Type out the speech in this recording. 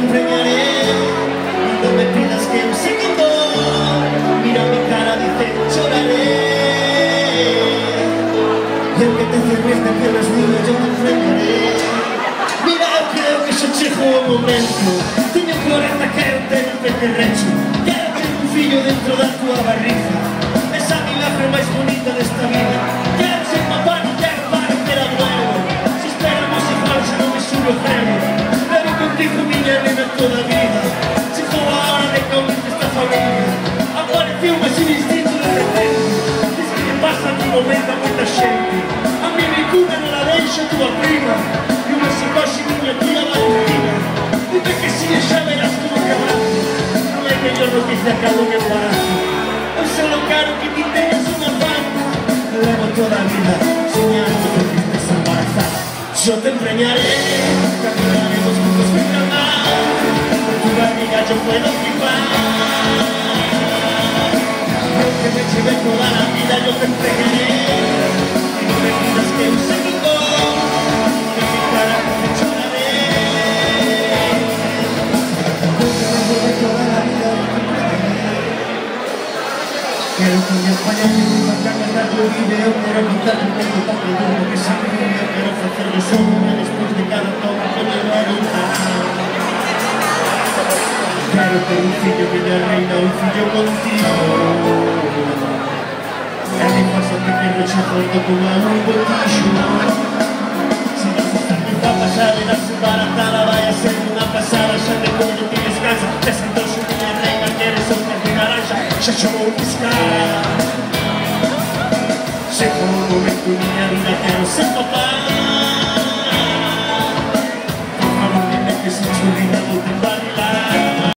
empreñaré. No me pidas que un segundo, mira mi cara, dice lloraré. Y aunque te cierres de piernas niño, yo te empreñaré. Mira, eu creo que xa chegou o momento. Teño 40 que eu teño pequerrecho. Quero ter un fillo dentro da tua barriga. Esa milagre máis bonita desta vida. Quero ser papá, non quero parecer abuelo. Se esperamos igual xa non me sube o cero. Pero contigo miña nena toda a vida. Chegou a hora de que aumente esta familia. Apareceu máis un instinto de repente. Diz que me pasa aquí momento a moita xente. A mi vicuna non la deixo tua prima. E unha psicoxe miña tía Valentina. Dime que si e xa verás como que abrazo. Non hai mellor noticia que algo que embarazo. Eu solo quero que ti teñas unha banda. Levo toda a vida soñando con que estés embarazada. Yo te empreñaré, caminaremos juntos frente al mar. Con tu barriga yo puedo flipar. Y aunque me lleve toda la vida yo te empreñaré. Y no me pidas que un segundo, que mi cara te lloraré. Aunque me lleve toda la vida yo te empreñaré. Quiero que me acompañes en una cámara de video. Quiero contar un poco para que yo lo que sabe. Quiero ofrecerle solo después de cada toma que me va a gustar. Quero ter un fillo, miña reina, un fillo contigo. E mi pasa pequeno xa junto como a un botillo. Se vas a estar muy guapa xa verás embarazada. Vai a ser unha pasada, xa me coño, tienes casa. Te sentoso, miña reina, queres outra de naranja. Xa xa vou buscar.